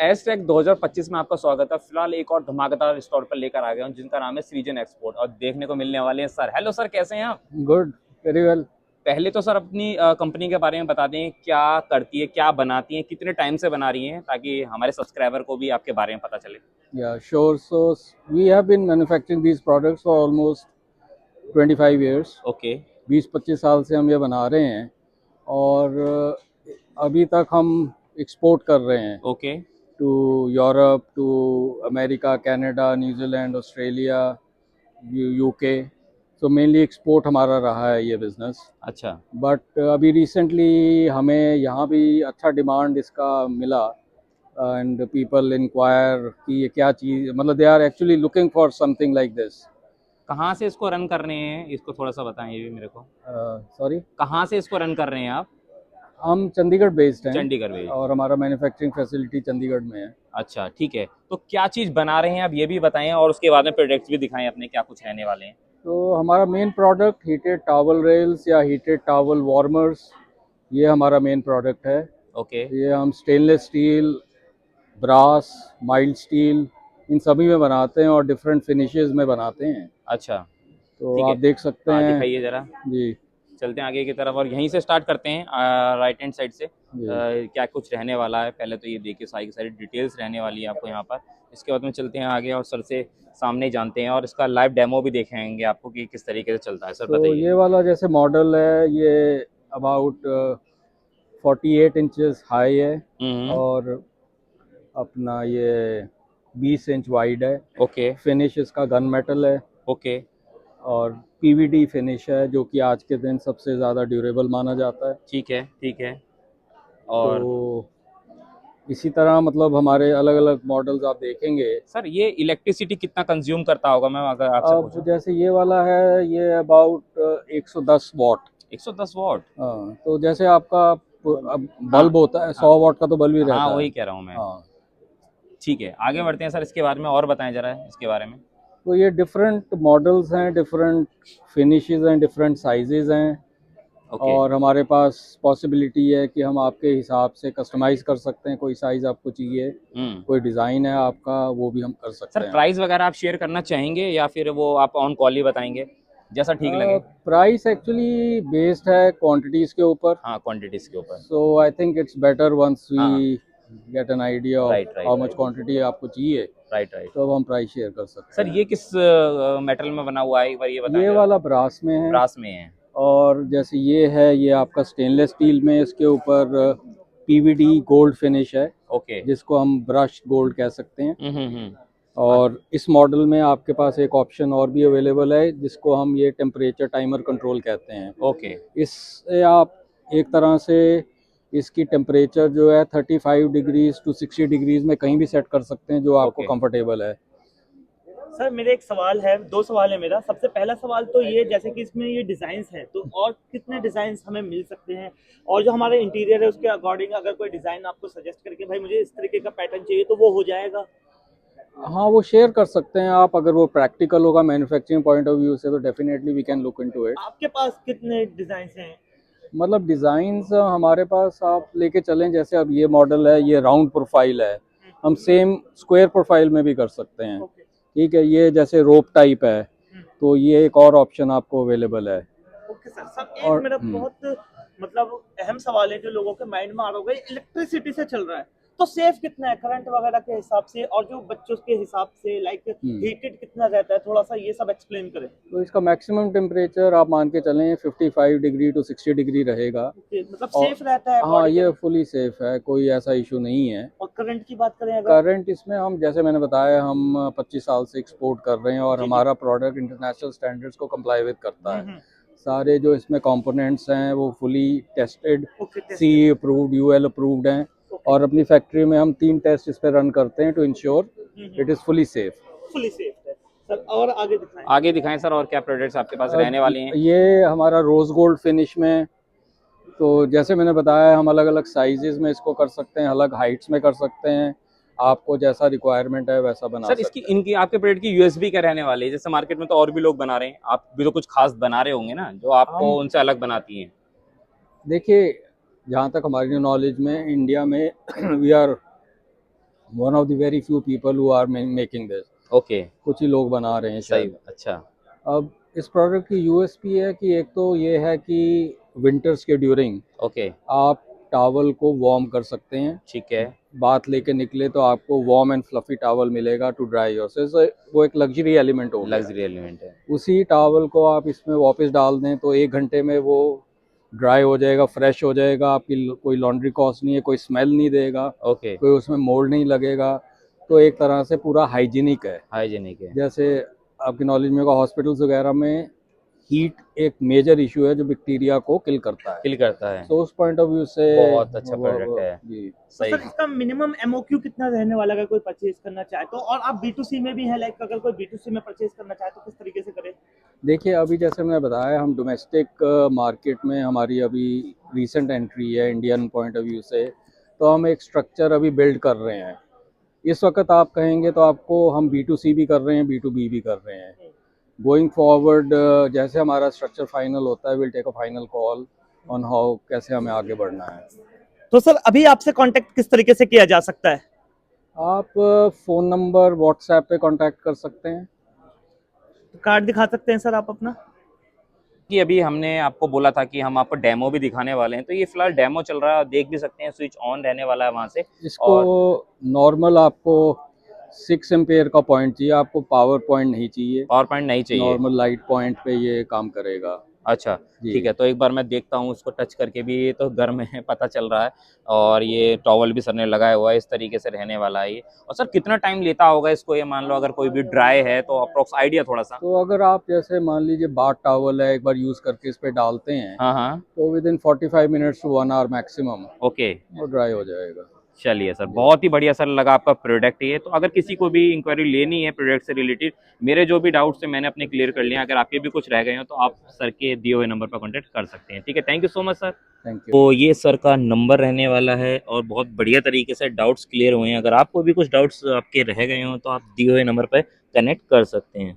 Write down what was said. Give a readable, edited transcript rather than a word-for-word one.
एसटेक 2025 में आपका स्वागत है। फिलहाल एक और धमाकेदार स्टोर पर लेकर आ गया हूँ जिनका नाम है सृजन एक्सपोर्ट और देखने को मिलने वाले हैं सर। हेलो सर, कैसे हैं आप? Good, very well. पहले तो सर अपनी कंपनी के बारे में बता दें, क्या करती है, क्या बनाती है, कितने टाइम से बना रही हैं, ताकि हमारे सब्सक्राइबर को भी आपके बारे में पता चले। Yeah, sure. So we have been manufacturing these products for almost 25 years. Okay 20-25 साल से हम ये बना रहे हैं और अभी तक हम एक्सपोर्ट कर रहे हैं okay to Europe, to America, Canada, New Zealand, Australia, UK. So mainly export हमारा रहा है ये बिज़नेस। अच्छा बट अभी रिसेंटली हमें यहाँ भी अच्छा डिमांड इसका मिला एंड पीपल इंक्वायर कि ये क्या चीज़, मतलब they are actually looking for something like this. कहाँ से इसको रन कर रहे हैं, इसको थोड़ा सा बताएं ये भी मेरे को। सॉरी, कहाँ से इसको रन कर रहे हैं आप? हम चंडीगढ़ बेस्ड हैं चंडीगढ़ में। और हमारा मैन्युफैक्चरिंग फैसिलिटी चंडीगढ़ में है। अच्छा ठीक है, तो क्या चीज़ बना रहे हैं आप ये भी बताएं और उसके बाद में प्रोडक्ट्स भी दिखाएं अपने, क्या कुछ रहने वाले हैं। तो हमारा main product heated towel rails या हीटेड टॉवल वार्मर्स, ये हमारा मेन प्रोडक्ट है। ओके ये हम stainless steel, brass, mild steel, इन सभी में बनाते हैं और डिफरेंट फिनिशेस में बनाते हैं। अच्छा तो ठीक है। आप देख सकते हाँ हैं दिखाइए ज़रा। जी। चलते हैं आगे की तरफ और यहीं से स्टार्ट करते हैं राइट हैंड साइड से। जी क्या कुछ रहने वाला है पहले तो ये देखिए, सारी की सारी डिटेल्स रहने वाली है आपको यहाँ पर। इसके बाद में चलते हैं आगे और सर से सामने ही जानते हैं और इसका लाइव डेमो भी देखेंगे आपको कि किस तरीके से चलता है। सर तो बताइए। ये वाला जैसे मॉडल है, ये अबाउट 48 इंचेस हाई है हम्म। और अपना ये 20 इंच वाइड है। ओके फिनिश इसका गन मेटल है ओके और पीवीडी फिनिश है, जो कि आज के दिन सबसे ज़्यादा ड्यूरेबल माना जाता है। ठीक है ठीक है। तो और इसी तरह मतलब हमारे अलग अलग मॉडल्स आप देखेंगे। सर ये इलेक्ट्रिसिटी कितना कंज्यूम करता होगा, मैं अगर आपसे अब पूछूं? जैसे ये वाला है, ये अबाउट 110 वॉट। 110 वॉट। हाँ, तो जैसे आपका अब हाँ बल्ब होता है, हाँ 100 वॉट का तो बल्ब ही हाँ, रहता है। वही कह रहा हूँ मैं। हाँ, ठीक है, आगे बढ़ते हैं सर, इसके बारे में और बताएं जरा इसके बारे में। तो ये डिफरेंट मॉडल्स हैं, डिफरेंट फिनिशेस हैं, डिफरेंट साइजेस हैं ओके और हमारे पास पॉसिबिलिटी है कि हम आपके हिसाब से कस्टमाइज़ कर सकते हैं। कोई साइज़ आपको चाहिए, हम्म। कोई डिज़ाइन है आपका, वो भी हम कर सर सकते हैं। प्राइस वगैरह आप शेयर करना चाहेंगे या फिर वो आप ऑन कॉल ही बताएंगे, जैसा ठीक लगे? प्राइस एक्चुअली बेस्ड है क्वांटिटीज़ के ऊपर। हाँ क्वांटिटीज के ऊपर। So I think it's better once we हाँ get an idea of right right how much right quantity आपको चाहिए, राइट राइट। तो अब हम प्राइस शेयर कर सकते सर हैं। ये किस मेटल में बना हुआ है, एक बार ये बताएं ये जरा। वाला ब्रास में है ब्रास में है। और जैसे ये है, ये आपका स्टेनलेस स्टील में, इसके ऊपर पीवीडी गोल्ड फिनिश है, ओके। जिसको हम ब्रश गोल्ड कह सकते हैं। हम्म। और इस मॉडल में आपके पास एक ऑप्शन और भी अवेलेबल है, जिसको हम ये टेम्परेचर टाइमर कंट्रोल कहते हैं। ओके इससे आप एक तरह से इसकी टेम्परेचर जो है 35 डिग्रीज टू 60 डिग्रीज में कहीं भी सेट कर सकते हैं, जो आपको ओके। कंफर्टेबल है। सर मेरे एक सवाल है, दो सवाल है मेरा। सबसे पहला सवाल तो ये, जैसे कि इसमें ये डिज़ाइंस हैं, तो और कितने डिज़ाइंस हमें मिल सकते हैं? और जो हमारा इंटीरियर है उसके अकॉर्डिंग अगर कोई डिज़ाइन आपको सजेस्ट करके भाई मुझे इस तरीके का पैटर्न चाहिए, तो वो हो जाएगा? हाँ, वो शेयर कर सकते हैं आप, अगर वो प्रैक्टिकल होगा मैन्युफैक्चरिंग पॉइंट ऑफ व्यू से, तो definitely we can look into it. आपके पास कितने डिज़ाइंस हैं? मतलब डिज़ाइंस हमारे पास आप लेके चलें, जैसे अब ये मॉडल है, ये राउंड प्रोफाइल है, हम सेम स्क्वायर प्रोफाइल में भी कर सकते हैं। ओके। ठीक है, ये जैसे रोप टाइप है, तो ये एक और ऑप्शन आपको अवेलेबल है। Okay sir. सर एक और मेरा बहुत मतलब अहम सवाल है जो लोगों के माइंड में आ रहा होगा, इलेक्ट्रिसिटी से चल रहा है तो सेफ कितना है करंट वगैरह के हिसाब से, और जो बच्चों के हिसाब से लाइक हीटेड कितना रहता है, थोड़ा सा ये सब एक्सप्लेन करें। तो इसका मैक्सिमम टेम्परेचर आप मान के चलें 55 डिग्री टू 60 डिग्री रहेगा। मतलब और सेफ रहता है हाँ, बॉडी ये के? फुली सेफ है, कोई ऐसा इशू नहीं है। और करंट की बात करें अगर? करंट इसमें हम, जैसे मैंने बताया, हम 25 साल से एक्सपोर्ट कर रहे हैं और जी जी। हमारा प्रोडक्ट इंटरनेशनल स्टैंडर्ड्स को कंप्लाई विद करता है। हम्म। सारे जो इसमें कंपोनेंट्स हैं वो fully tested, okay test. C approved, UL approved हैं। ओके। और अपनी फैक्ट्री में हम 3 टेस्ट इस पर रन करते हैं to ensure it is fully safe. Fully safe है सर। और आगे दिखाएं। आगे दिखाएं सर, और क्या प्रोडक्ट्स आपके पास रहने वाले हैं? ये हमारा रोज गोल्ड फिनिश में, तो जैसे मैंने बताया, हम अलग अलग साइजेस में इसको कर सकते हैं, अलग हाइट्स में कर सकते हैं। आपको जैसा रिक्वायरमेंट है वैसा बना सर इसकी सकते हैं। इनकी आपके प्रोडक्ट की यूएसपी क्या रहने वाली है? जैसे मार्केट में तो और भी लोग बना रहे हैं, आप भी तो कुछ खास बना रहे होंगे ना जो आपको हम उनसे अलग बनाती हैं। देखिए, जहाँ तक हमारी नॉलेज में, इंडिया में we are one of the very few people who are making this, okay, कुछ ही लोग बना रहे हैं सही, शायद। अच्छा, अब इस प्रोडक्ट की यूएसपी है कि एक तो ये है कि विंटर्स के ड्यूरिंग ओके, आप टॉवल को वार्म कर सकते हैं। ठीक है, बात लेके निकले तो आपको वार्म एंड फ्लफी टॉवल मिलेगा टू ड्राई योरसेल्फ, वो एक लग्जरी एलिमेंट हो गया। लग्जरी एलिमेंट है, उसी टॉवल को आप इसमें वापस डाल दें तो 1 घंटे में वो ड्राई हो जाएगा, फ्रेश हो जाएगा, आपकी कोई लॉन्ड्री कॉस्ट नहीं है, कोई स्मेल नहीं देगा, ओके, कोई उसमें मोल्ड नहीं लगेगा। तो एक तरह से पूरा हाइजीनिक है। हाइजीनिक है, जैसे आपकी नॉलेज में होगा, हॉस्पिटल्स वगैरह में हीट एक मेजर इशू है जो बैक्टीरिया को किल करता है। किल करता है, तो उस पॉइंट ऑफ व्यू से बहुत अच्छा प्रोडक्ट है, जी। तो सही, सर इसका मिनिमम एमओक्यू कितना रहने वाला है अगर कोई परचेज करना चाहे तो, और आप B2C में भी है, लाइक अगर कोई B2C में परचेज करना चाहे तो किस तरीके से करे? देखिए अभी जैसे मैंने बताया, हम डोमेस्टिक मार्केट में हमारी अभी रीसेंट एंट्री है इंडियन पॉइंट ऑफ व्यू से, तो हम एक स्ट्रक्चर अभी बिल्ड कर रहे हैं। इस वक्त आप कहेंगे तो आपको हम B2C भी कर रहे हैं, B2B भी कर रहे हैं। गोइंग फॉरवर्ड जैसे हमारा स्ट्रक्चर फाइनल होता है, will take a final call on how कैसे हमें आगे बढ़ना है। तो सर अभी आपसे कांटेक्ट किस तरीके से किया जा सकता है? आप फ़ोन नंबर व्हाट्सएप पे कांटेक्ट कर सकते हैं। कार्ड दिखा सकते हैं सर आप अपना? कि अभी हमने आपको बोला था कि हम आपको डेमो भी दिखाने वाले हैं, तो ये फिलहाल डेमो चल रहा है, आप देख भी सकते हैं, स्विच ऑन रहने वाला है वहाँ से। इसको और नॉर्मल आपको 6 एम्पेयर का पॉइंट चाहिए, आपको पावर पॉइंट नहीं चाहिए। पावर पॉइंट नहीं चाहिए, नॉर्मल लाइट पॉइंट पे ये काम करेगा। अच्छा, जी। ठीक है, तो एक बार मैं देखता हूँ उसको टच करके भी, ये तो गर्म है पता चल रहा है, और ये टॉवल भी सर ने लगाया हुआ है, इस तरीके से रहने वाला है ये। और सर कितना टाइम लेता होगा इसको, ये मान लो अगर कोई भी ड्राई है तो अप्रोक्स आइडिया थोड़ा सा। तो अगर आप जैसे मान लीजिए बाथ टॉवल है, एक बार यूज़ करके इस पे डालते हैं, हाँ हाँ, तो within 45 minutes to 1 hour maximum okay, वो ड्राई हो जाएगा। चलिए सर, बहुत ही बढ़िया सर लगा आपका प्रोडक्ट ये। तो अगर किसी को भी इंक्वायरी लेनी है प्रोडक्ट से रिलेटेड, मेरे जो भी डाउट्स है मैंने अपने क्लियर कर लिए हैं, अगर आपके भी कुछ रह गए हो तो आप सर के दिए हुए नंबर पर कॉन्टैक्ट कर सकते हैं। ठीक है, thank you so much sir. Thank you. तो ये सर का नंबर रहने वाला है, और बहुत बढ़िया तरीके से डाउट्स क्लियर हुए हैं। अगर आपको भी कुछ डाउट्स आपके रह गए हो तो आप दिए हुए नंबर पर कनेक्ट कर सकते हैं।